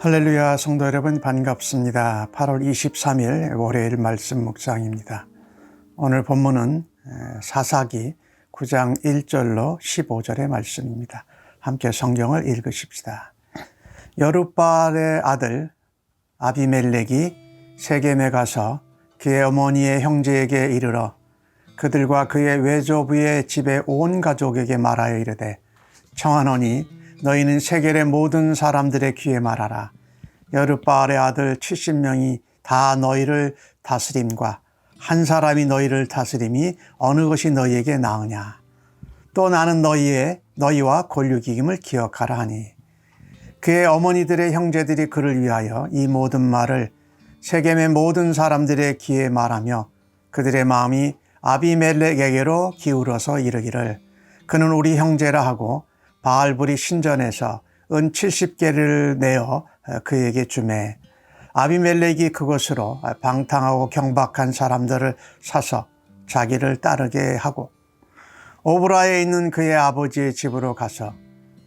할렐루야, 성도 여러분 반갑습니다. 8월 23일 월요일 말씀 묵상입니다. 오늘 본문은 사사기 9장 1절로 15절의 말씀입니다. 함께 성경을 읽으십시다. 여룻바알의 아들 아비멜렉이 세겜에 가서 그의 어머니의 형제에게 이르러 그들과 그의 외조부의 집에 온 가족에게 말하여 이르되 청하노니 너희는 세겜의 모든 사람들의 귀에 말하라. 여룻바알의 아들 70명이 다 너희를 다스림과 한 사람이 너희를 다스림이 어느 것이 너희에게 나으냐. 또 나는 너희와 권류기김을 기억하라 하니 그의 어머니들의 형제들이 그를 위하여 이 모든 말을 세겜의 모든 사람들의 귀에 말하며 그들의 마음이 아비멜렉에게로 기울어서 이르기를 그는 우리 형제라 하고 바알불이 신전에서 은 70개를 내어 그에게 주매 아비멜렉이 그것으로 방탕하고 경박한 사람들을 사서 자기를 따르게 하고 오브라에 있는 그의 아버지의 집으로 가서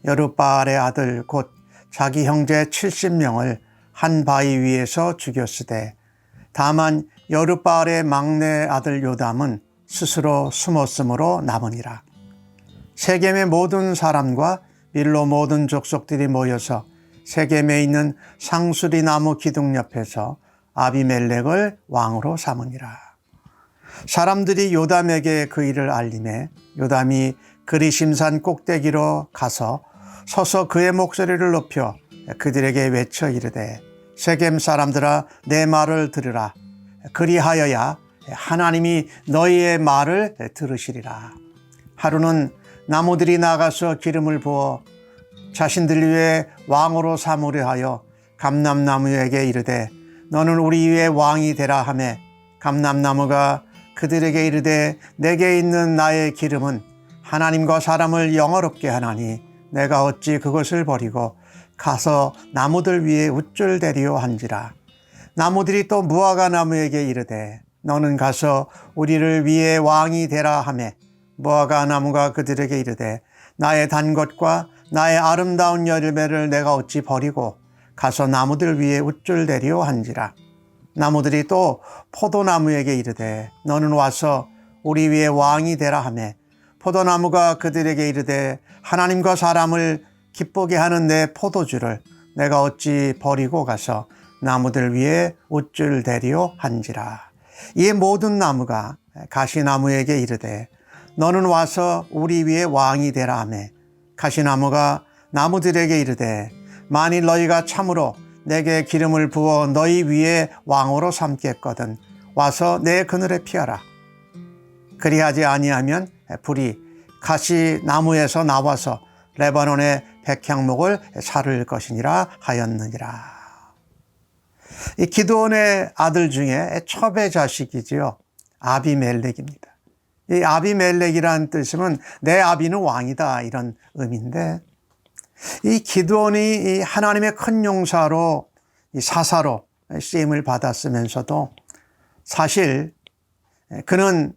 여룻바알의 아들 곧 자기 형제 70명을 한 바위 위에서 죽였으되 다만 여룻바알의 막내 아들 요담은 스스로 숨었으므로 남으니라. 세겜의 모든 사람과 밀로 모든 족속들이 모여서 세겜에 있는 상수리 나무 기둥 옆에서 아비멜렉을 왕으로 삼으니라. 사람들이 요담에게 그 일을 알림해 요담이 그리심산 꼭대기로 가서 서서 그의 목소리를 높여 그들에게 외쳐 이르되 세겜 사람들아 내 말을 들으라. 그리하여야 하나님이 너희의 말을 들으시리라. 하루는 나무들이 나가서 기름을 부어 자신들 위에 왕으로 삼으려 하여 감람나무에게 이르되 너는 우리 위에 왕이 되라 하매 감람나무가 그들에게 이르되 내게 있는 나의 기름은 하나님과 사람을 영화롭게 하나니 내가 어찌 그것을 버리고 가서 나무들 위에 우쭐대리오 한지라. 나무들이 또 무화과 나무에게 이르되 너는 가서 우리를 위에 왕이 되라 하매 무화과 나무가 그들에게 이르되 나의 단 것과 나의 아름다운 열매를 내가 어찌 버리고 가서 나무들 위에 우쭐대리오 한지라. 나무들이 또 포도나무에게 이르되 너는 와서 우리 위에 왕이 되라 하매 포도나무가 그들에게 이르되 하나님과 사람을 기쁘게 하는 내 포도주를 내가 어찌 버리고 가서 나무들 위에 우쭐대리오 한지라. 이 모든 나무가 가시나무에게 이르되 너는 와서 우리 위에 왕이 되라 하매 가시나무가 나무들에게 이르되 만일 너희가 참으로 내게 기름을 부어 너희 위에 왕으로 삼겠거든 와서 내 그늘에 피하라. 그리하지 아니하면 불이 가시나무에서 나와서 레바논의 백향목을 사를 것이니라 하였느니라. 이 기드온의 아들 중에 첩의 자식이지요. 아비멜렉입니다. 이 아비멜렉이라는 뜻은 내 아비는 왕이다 이런 의미인데 이 기드온이 이 하나님의 큰 용사로 이 사사로 쓰임을 받았으면서도 사실 그는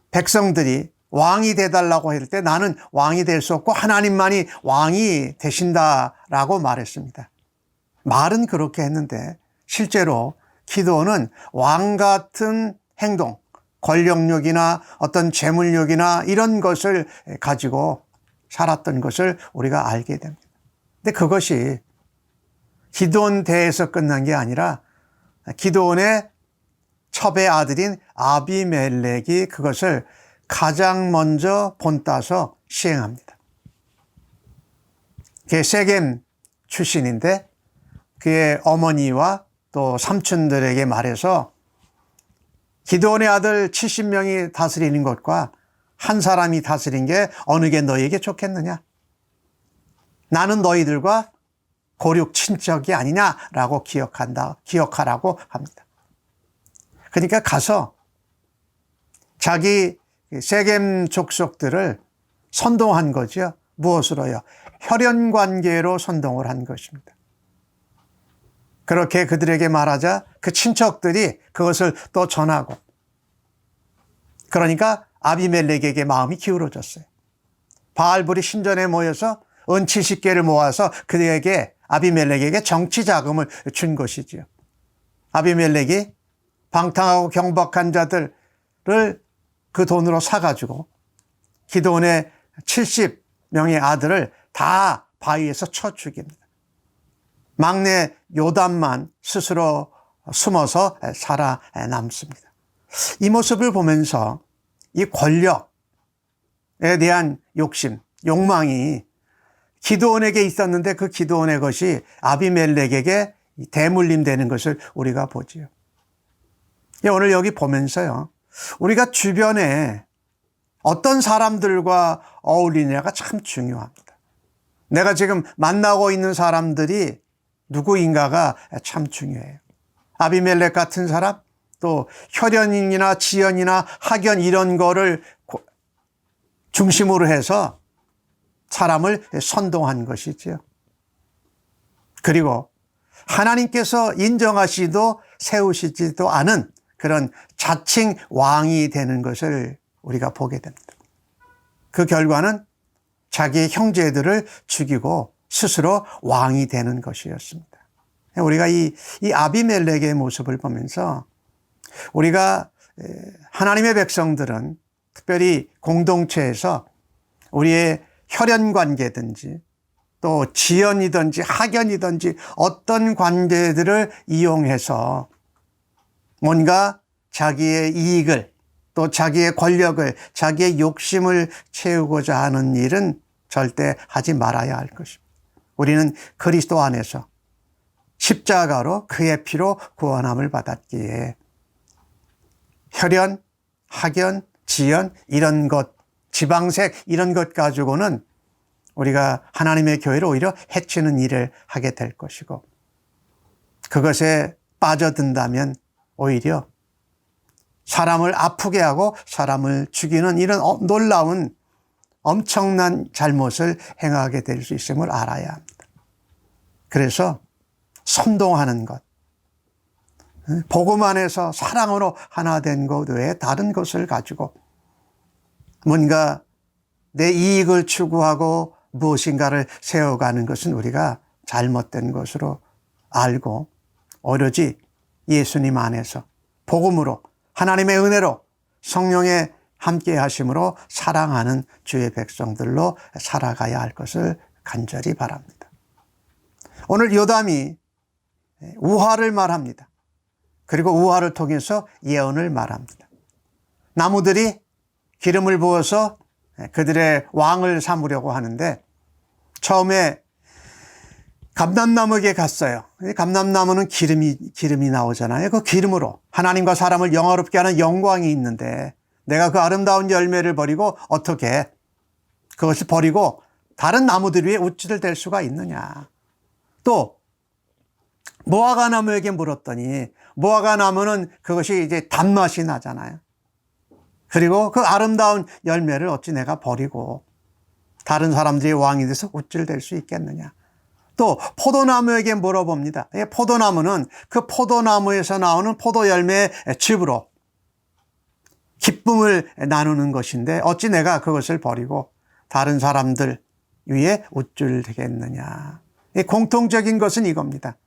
백성들이 왕이 되달라고 할 때 나는 왕이 될 수 없고 하나님만이 왕이 되신다라고 말했습니다. 말은 그렇게 했는데 실제로 기드온은 왕 같은 행동, 권력욕이나 어떤 재물욕이나 이런 것을 가지고 살았던 것을 우리가 알게 됩니다. 근데 그것이 기드온 대에서 끝난 게 아니라 기드온의 첩의 아들인 아비멜렉이 그것을 가장 먼저 본따서 시행합니다. 그게 세겜 출신인데 그의 어머니와 또 삼촌들에게 말해서 기드온의 아들 70명이 다스리는 것과 한 사람이 다스린 게 어느 게 너희에게 좋겠느냐? 나는 너희들과 고륙 친척이 아니냐라고 기억하라고 합니다. 그러니까 가서 자기 세겜 족속들을 선동한 거죠. 무엇으로요? 혈연 관계로 선동을 한 것입니다. 그렇게 그들에게 말하자 그 친척들이 그것을 또 전하고 그러니까 아비멜렉에게 마음이 기울어졌어요. 바알불이 신전에 모여서 은 70개를 모아서 그에게 아비멜렉에게 정치 자금을 준 것이지요. 아비멜렉이 방탕하고 경박한 자들을 그 돈으로 사가지고 기드온의 70명의 아들을 다 바위에서 쳐 죽입니다. 막내 요담만 스스로 숨어서 살아남습니다. 이 모습을 보면서 이 권력에 대한 욕심, 욕망이 기드온에게 있었는데 그 기드온의 것이 아비멜렉에게 대물림 되는 것을 우리가 보지요. 오늘 여기 보면서요, 우리가 주변에 어떤 사람들과 어울리냐가 참 중요합니다. 내가 지금 만나고 있는 사람들이 누구인가가 참 중요해요. 아비멜렉 같은 사람, 또 혈연이나 지연이나 학연 이런 거를 중심으로 해서 사람을 선동한 것이죠. 그리고 하나님께서 인정하시도 세우시지도 않은 그런 자칭 왕이 되는 것을 우리가 보게 됩니다. 그 결과는 자기의 형제들을 죽이고 스스로 왕이 되는 것이었습니다. 우리가 이 아비멜렉의 모습을 보면서 우리가 하나님의 백성들은 특별히 공동체에서 우리의 혈연 관계든지 또 지연이든지 학연이든지 어떤 관계들을 이용해서 뭔가 자기의 이익을 또 자기의 권력을 자기의 욕심을 채우고자 하는 일은 절대 하지 말아야 할 것입니다. 우리는 그리스도 안에서 십자가로 그의 피로 구원함을 받았기에 혈연, 학연, 지연 이런 것, 지방색 이런 것 가지고는 우리가 하나님의 교회를 오히려 해치는 일을 하게 될 것이고 그것에 빠져든다면 오히려 사람을 아프게 하고 사람을 죽이는 이런 놀라운 엄청난 잘못을 행하게 될 수 있음을 알아야 합니다. 그래서 선동하는 것, 복음 안에서 사랑으로 하나 된 것 외에 다른 것을 가지고 뭔가 내 이익을 추구하고 무엇인가를 세워가는 것은 우리가 잘못된 것으로 알고 오로지 예수님 안에서 복음으로 하나님의 은혜로 성령의 함께 하심으로 사랑하는 주의 백성들로 살아가야 할 것을 간절히 바랍니다. 오늘 요담이 우화를 말합니다. 그리고 우화를 통해서 예언을 말합니다. 나무들이 기름을 부어서 그들의 왕을 삼으려고 하는데 처음에 감람나무에게 갔어요. 감람나무는 기름이 나오잖아요. 그 기름으로 하나님과 사람을 영화롭게 하는 영광이 있는데 내가 그 아름다운 열매를 버리고 어떻게 그것을 버리고 다른 나무들 위에 우찌를 댈 수가 있느냐. 또 무화과 나무에게 물었더니 무화과 나무는 그것이 이제 단맛이 나잖아요. 그리고 그 아름다운 열매를 어찌 내가 버리고 다른 사람들이 왕이 돼서 우찌를 댈 수 있겠느냐. 또 포도나무에게 물어봅니다. 포도나무는 그 포도나무에서 나오는 포도 열매의 즙으로 기쁨을 나누는 것인데 어찌 내가 그것을 버리고 다른 사람들 위에 우쭐 되겠느냐. 공통적인 것은 이겁니다.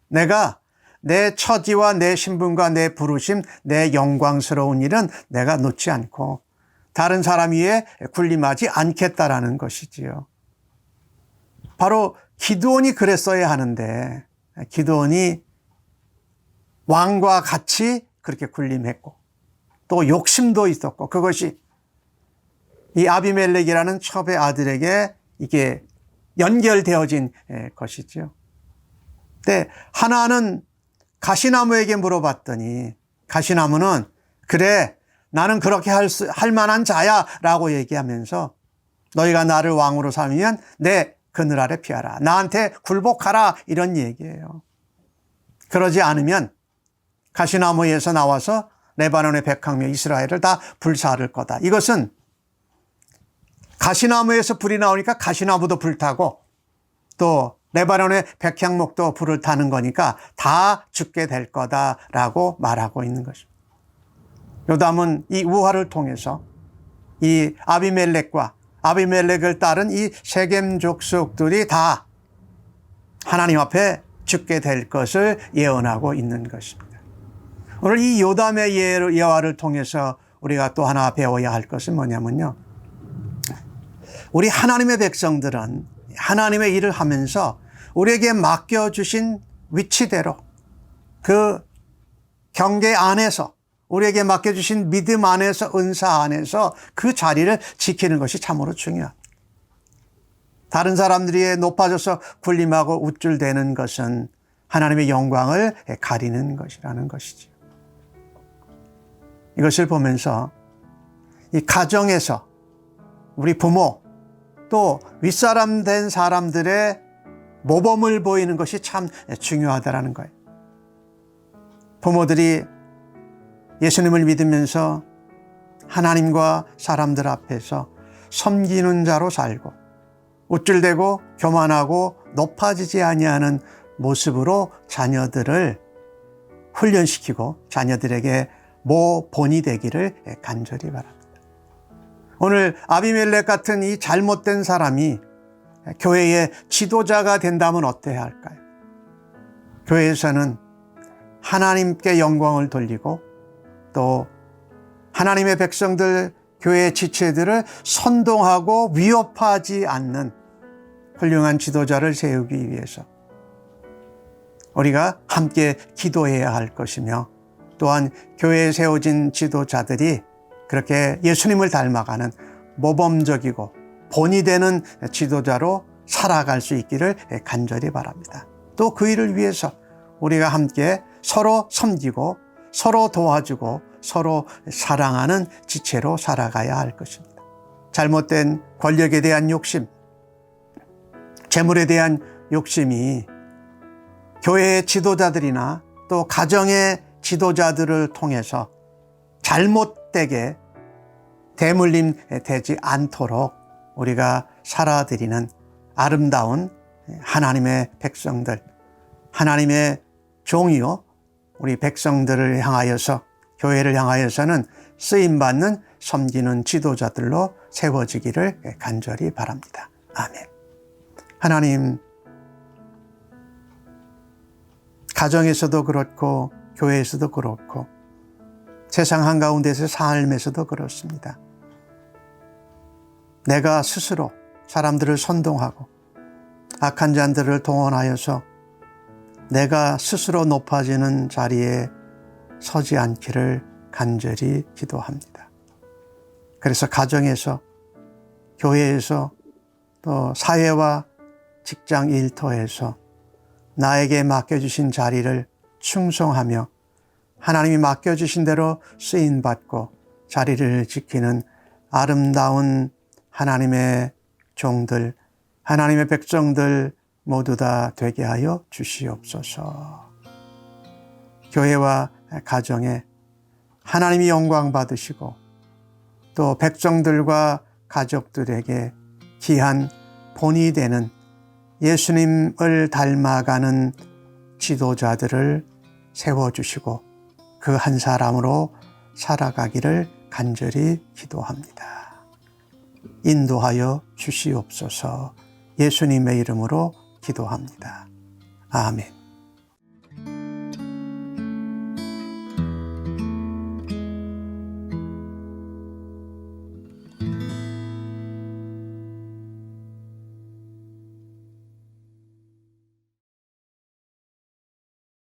내가 내 처지와 내 신분과 내 부르심, 내 영광스러운 일은 내가 놓지 않고 다른 사람 위에 군림하지 않겠다라는 것이지요. 바로 기드온이 그랬어야 하는데 기드온이 왕과 같이 그렇게 군림했고 또 욕심도 있었고 그것이 이 아비멜렉이라는 첩의 아들에게 이게 연결되어진 것이죠. 근데 하나는 가시나무에게 물어봤더니 가시나무는 그래 나는 그렇게 할 만한 자야 라고 얘기하면서 너희가 나를 왕으로 삼으면 내 그늘 아래 피하라. 나한테 굴복하라 이런 얘기예요. 그러지 않으면 가시나무에서 나와서 레바논의 백항며 이스라엘을 다 불사를 거다. 이것은 가시나무에서 불이 나오니까 가시나무도 불타고 또 레바논의 백향목도 불을 타는 거니까 다 죽게 될 거다라고 말하고 있는 것입니다. 요담은 이 우화를 통해서 이 아비멜렉과 아비멜렉을 따른 이 세겜 족속들이 다 하나님 앞에 죽게 될 것을 예언하고 있는 것입니다. 오늘 이 요담의 예화를 통해서 우리가 또 하나 배워야 할 것은 뭐냐면요, 우리 하나님의 백성들은 하나님의 일을 하면서 우리에게 맡겨주신 위치대로 그 경계 안에서, 우리에게 맡겨주신 믿음 안에서, 은사 안에서 그 자리를 지키는 것이 참으로 중요합니다. 다른 사람들이 높아져서 군림하고 우쭐대는 것은 하나님의 영광을 가리는 것이라는 것이죠. 이것을 보면서 이 가정에서 우리 부모 또 윗사람 된 사람들의 모범을 보이는 것이 참 중요하다는 거예요. 부모들이 예수님을 믿으면서 하나님과 사람들 앞에서 섬기는 자로 살고 우쭐대고 교만하고 높아지지 아니하는 모습으로 자녀들을 훈련시키고 자녀들에게 모본이 되기를 간절히 바랍니다. 오늘 아비멜렉 같은 이 잘못된 사람이 교회의 지도자가 된다면 어때야 할까요? 교회에서는 하나님께 영광을 돌리고 또 하나님의 백성들, 교회의 지체들을 선동하고 위협하지 않는 훌륭한 지도자를 세우기 위해서 우리가 함께 기도해야 할 것이며, 또한 교회에 세워진 지도자들이 그렇게 예수님을 닮아가는 모범적이고 본이 되는 지도자로 살아갈 수 있기를 간절히 바랍니다. 또 그 일을 위해서 우리가 함께 서로 섬기고 서로 도와주고 서로 사랑하는 지체로 살아가야 할 것입니다. 잘못된 권력에 대한 욕심, 재물에 대한 욕심이 교회의 지도자들이나 또 가정의 지도자들을 통해서 잘못되게 대물림 되지 않도록 우리가 살아드리는 아름다운 하나님의 백성들, 하나님의 종이요, 우리 백성들을 향하여서, 교회를 향하여서는 쓰임받는 섬기는 지도자들로 세워지기를 간절히 바랍니다. 아멘. 하나님, 가정에서도 그렇고 교회에서도 그렇고 세상 한가운데서 삶에서도 그렇습니다. 내가 스스로 사람들을 선동하고 악한 자들을 동원하여서 내가 스스로 높아지는 자리에 서지 않기를 간절히 기도합니다. 그래서 가정에서, 교회에서, 또 사회와 직장 일터에서 나에게 맡겨주신 자리를 충성하며 하나님이 맡겨주신 대로 쓰임받고 자리를 지키는 아름다운 하나님의 종들, 하나님의 백성들 모두 다 되게 하여 주시옵소서. 교회와 가정에 하나님이 영광 받으시고 또 백성들과 가족들에게 귀한 본이 되는 예수님을 닮아가는 지도자들을 세워주시고 그 한 사람으로 살아가기를 간절히 기도합니다. 인도하여 주시옵소서. 예수님의 이름으로 기도합니다. 아멘.